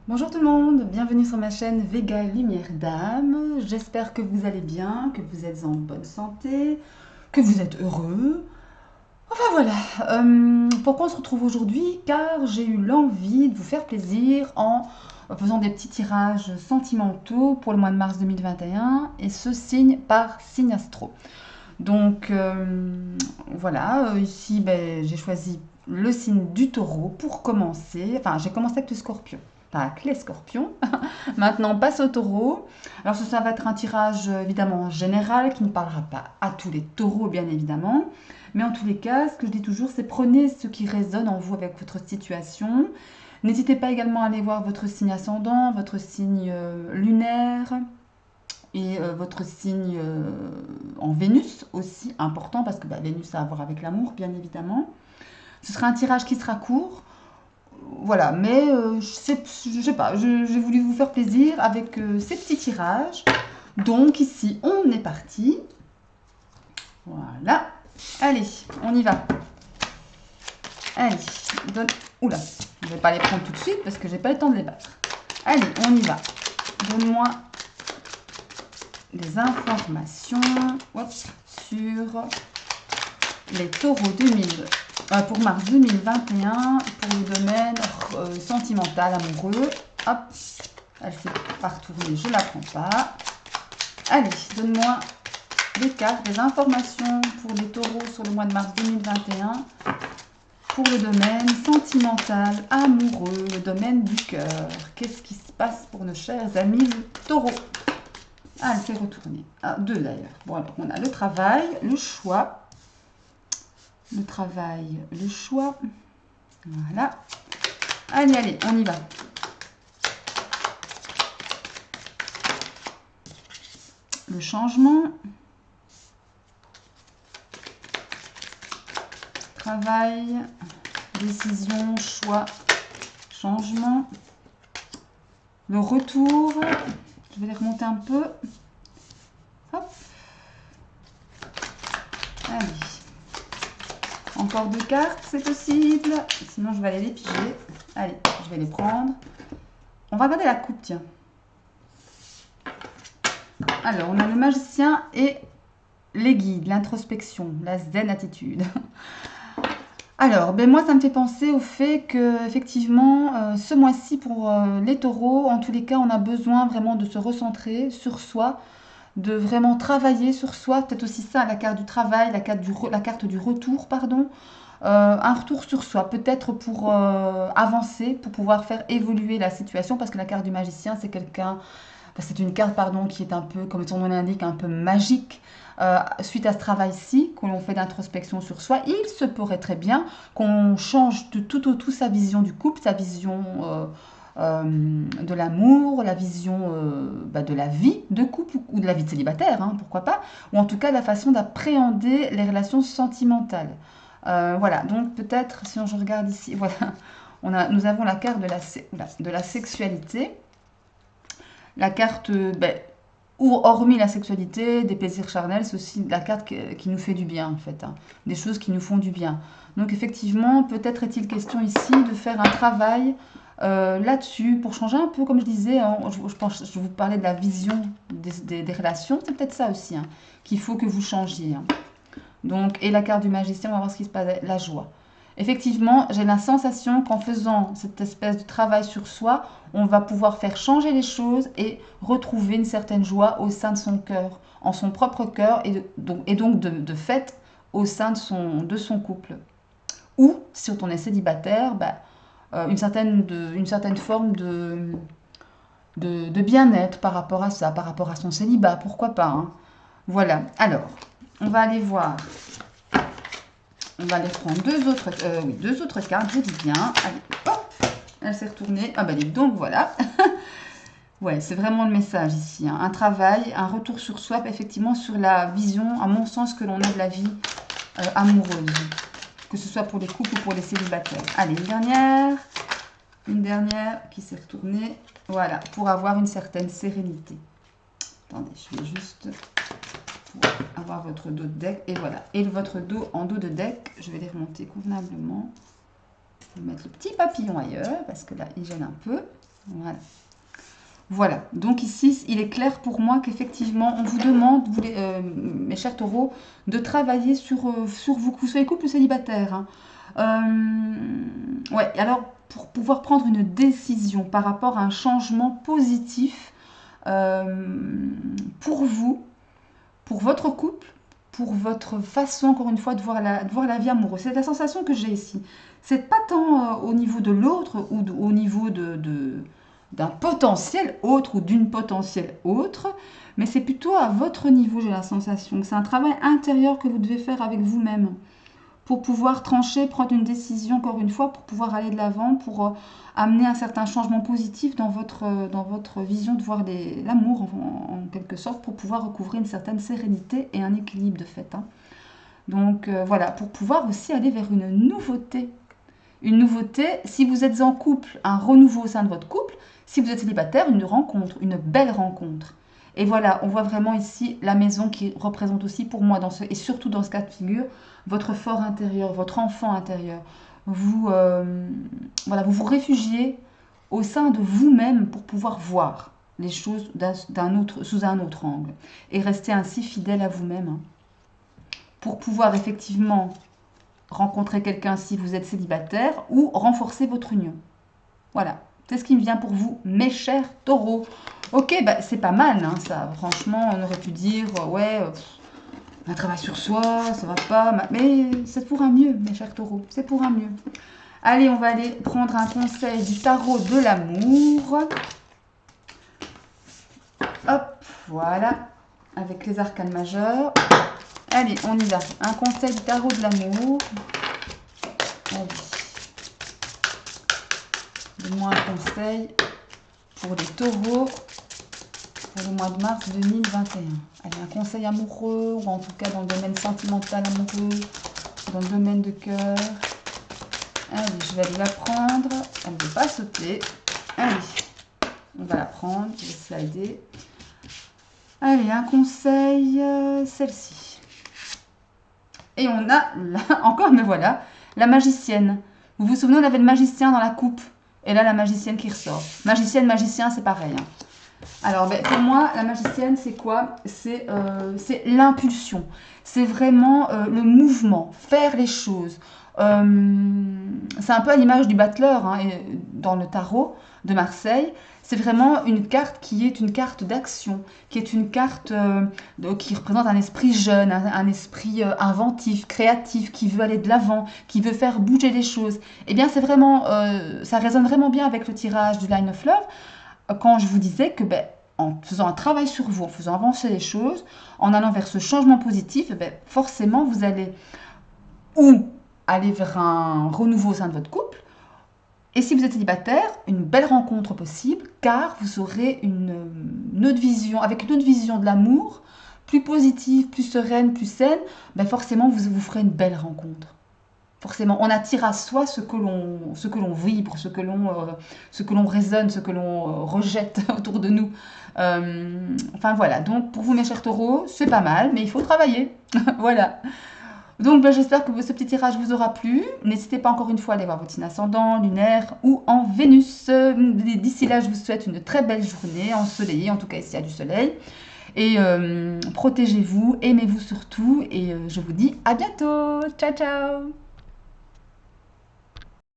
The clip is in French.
Bonjour tout le monde, bienvenue sur ma chaîne Vega Lumière d'âme. J'espère que vous allez bien, que vous êtes en bonne santé, que vous êtes heureux. Enfin voilà, pourquoi on se retrouve aujourd'hui? Car j'ai eu l'envie de vous faire plaisir en faisant des petits tirages sentimentaux pour le mois de mars 2021 et ce signe par signe astro. Donc voilà, ici j'ai choisi le signe du taureau pour commencer. Enfin, j'ai commencé avec le scorpion, pas avec les scorpions. Maintenant, on passe au taureau. Alors, ça va être un tirage évidemment général qui ne parlera pas à tous les taureaux, bien évidemment. Mais en tous les cas, ce que je dis toujours, c'est prenez ce qui résonne en vous avec votre situation. N'hésitez pas également à aller voir votre signe ascendant, votre signe lunaire et votre signe en Vénus aussi, important parce que Vénus ça a à voir avec l'amour, bien évidemment. Ce sera un tirage qui sera court, voilà, mais je sais pas, j'ai voulu vous faire plaisir avec ces petits tirages. Donc ici, on est parti. Voilà. Allez, on y va. Allez, donne... Oula, je vais pas les prendre tout de suite parce que j'ai pas le temps de les battre. Allez, on y va. Donne-moi des informations sur les taureaux 2000, pour mars 2021, pour le domaine sentimental, amoureux. Hop, elle s'est pas retournée, je la prends pas. Allez, donne-moi des cartes, des informations pour les taureaux sur le mois de mars 2021, pour le domaine sentimental, amoureux, le domaine du cœur. Qu'est-ce qui se passe pour nos chers amis taureaux? Ah, elle s'est retournée. Ah, deux d'ailleurs. Bon, alors, on a le travail, le choix. Le travail, le choix. Voilà. Allez, allez, on y va. Le changement. Travail, décision, choix, changement. Le retour. Je vais les remonter un peu. Hop. Allez. Encore deux cartes, c'est possible. Sinon, je vais aller les piger. Allez, je vais les prendre. On va regarder la coupe, tiens. Alors, on a le magicien et les guides, l'introspection, la zen attitude. Alors, moi, ça me fait penser au fait que, effectivement, ce mois-ci, pour les taureaux, en tous les cas, on a besoin vraiment de se recentrer sur soi, de vraiment travailler sur soi. Peut-être aussi ça, la carte du travail, la carte du retour, pardon. Un retour sur soi, peut-être pour avancer, pour pouvoir faire évoluer la situation, parce que la carte du magicien, c'est quelqu'un, c'est une carte, pardon, qui est un peu, comme son nom l'indique, un peu magique. Suite à ce travail-ci, que l'on fait d'introspection sur soi, il se pourrait très bien qu'on change de tout au tout sa vision du couple, sa vision de l'amour, la vision de la vie de couple ou de la vie de célibataire, hein, pourquoi pas, ou en tout cas la façon d'appréhender les relations sentimentales. Voilà, donc peut-être si je regarde ici, voilà, nous avons la carte de la sexualité, la carte, ou hormis la sexualité, des plaisirs charnels, c'est aussi la carte qui nous fait du bien en fait, hein, des choses qui nous font du bien. Donc effectivement, peut-être est-il question ici de faire un travail là-dessus pour changer un peu, comme je disais, hein, je vous parlais de la vision des relations, c'est peut-être ça aussi, hein, qu'il faut que vous changiez, hein. Donc, et la carte du magicien, on va voir ce qui se passe, la joie. Effectivement, j'ai la sensation qu'en faisant cette espèce de travail sur soi, on va pouvoir faire changer les choses et retrouver une certaine joie au sein de son cœur, en son propre cœur, et donc de fait au sein de son couple. Ou, si on est célibataire, une certaine forme de bien-être par rapport à ça, par rapport à son célibat, pourquoi pas, hein. Voilà, alors, on va aller voir. On va aller prendre deux autres cartes, je dis bien. Allez, hop, elle s'est retournée. Ah bah donc voilà. Ouais, c'est vraiment le message ici, hein. Un travail, un retour sur soi, effectivement sur la vision, à mon sens, que l'on a de la vie amoureuse. Que ce soit pour les couples ou pour les célibataires. Allez, une dernière qui s'est retournée. Voilà, pour avoir une certaine sérénité. Attendez, je vais juste pour avoir votre dos de deck. Et voilà. Et votre dos en dos de deck, je vais les remonter convenablement. Je vais mettre le petit papillon ailleurs parce que là, il gêne un peu. Voilà. Voilà, donc ici, il est clair pour moi qu'effectivement, on vous demande, mes chers taureaux, de travailler sur vous, que vous soyez couple ou célibataire. Hein. Ouais, alors pour pouvoir prendre une décision par rapport à un changement positif pour vous, pour votre couple, pour votre façon, encore une fois, de voir la vie amoureuse. C'est la sensation que j'ai ici. C'est pas tant au niveau de l'autre ou au niveau d'un potentiel autre ou d'une potentielle autre, mais c'est plutôt à votre niveau, j'ai la sensation. C'est un travail intérieur que vous devez faire avec vous-même pour pouvoir trancher, prendre une décision, encore une fois, pour pouvoir aller de l'avant, pour amener un certain changement positif dans votre vision de voir l'amour, en quelque sorte, pour pouvoir recouvrir une certaine sérénité et un équilibre de fait. Hein. Donc voilà, pour pouvoir aussi aller vers une nouveauté. Une nouveauté, si vous êtes en couple, un renouveau au sein de votre couple, si vous êtes célibataire, une rencontre, une belle rencontre. Et voilà, on voit vraiment ici la maison qui représente aussi pour moi, et surtout dans ce cas de figure, votre fort intérieur, votre enfant intérieur. Voilà, vous vous réfugiez au sein de vous-même pour pouvoir voir les choses sous un autre angle et rester ainsi fidèle à vous-même. Hein, pour pouvoir effectivement rencontrer quelqu'un si vous êtes célibataire ou renforcer votre union. Voilà, c'est ce qui me vient pour vous, mes chers taureaux. Ok, bah, c'est pas mal, hein, ça. Franchement, on aurait pu dire, ouais, un travail sur soi, ça va pas. Mais c'est pour un mieux, mes chers taureaux. C'est pour un mieux. Allez, on va aller prendre un conseil du tarot de l'amour. Hop, voilà. Avec les arcanes majeurs. Allez, on y va. Un conseil du tarot de l'amour. Allez. Donne-moi un conseil pour les taureaux pour le mois de mars 2021. Allez, un conseil amoureux, ou en tout cas dans le domaine sentimental amoureux, dans le domaine de cœur. Allez, je vais aller la prendre. Elle ne veut pas sauter. Allez, on va la prendre. Je vais slider. Allez, un conseil, celle-ci. Et on a là, encore, mais voilà, la magicienne. Vous vous souvenez, on avait le magicien dans la coupe. Et là, la magicienne qui ressort. Magicienne, magicien, c'est pareil. Hein. Alors, ben, pour moi, la magicienne, c'est quoi? C'est l'impulsion. C'est vraiment le mouvement, faire les choses. C'est un peu à l'image du battleur hein, dans le tarot de Marseille. C'est vraiment une carte qui est une carte d'action, qui est une carte qui représente un esprit jeune, un esprit inventif, créatif, qui veut aller de l'avant, qui veut faire bouger les choses. Eh bien, c'est vraiment, ça résonne vraiment bien avec le tirage du Line of Love, quand je vous disais que ben, en faisant un travail sur vous, en faisant avancer les choses, en allant vers ce changement positif, ben, forcément, vous allez ou aller vers un renouveau au sein de votre couple, et si vous êtes célibataire, une belle rencontre possible, car vous aurez une autre vision, avec une autre vision de l'amour, plus positive, plus sereine, plus saine, ben forcément vous ferez une belle rencontre. Forcément, on attire à soi ce que l'on vibre, ce que l'on résonne, ce que l'on rejette autour de nous. Enfin voilà, donc pour vous mes chers taureaux, c'est pas mal, mais il faut travailler. Voilà. Donc ben, j'espère que ce petit tirage vous aura plu. N'hésitez pas encore une fois à aller voir votre signe ascendant, lunaire ou en Vénus. D'ici là, je vous souhaite une très belle journée, ensoleillée, en tout cas ici il y a du soleil. Et protégez-vous, aimez-vous surtout, et je vous dis à bientôt. Ciao, ciao!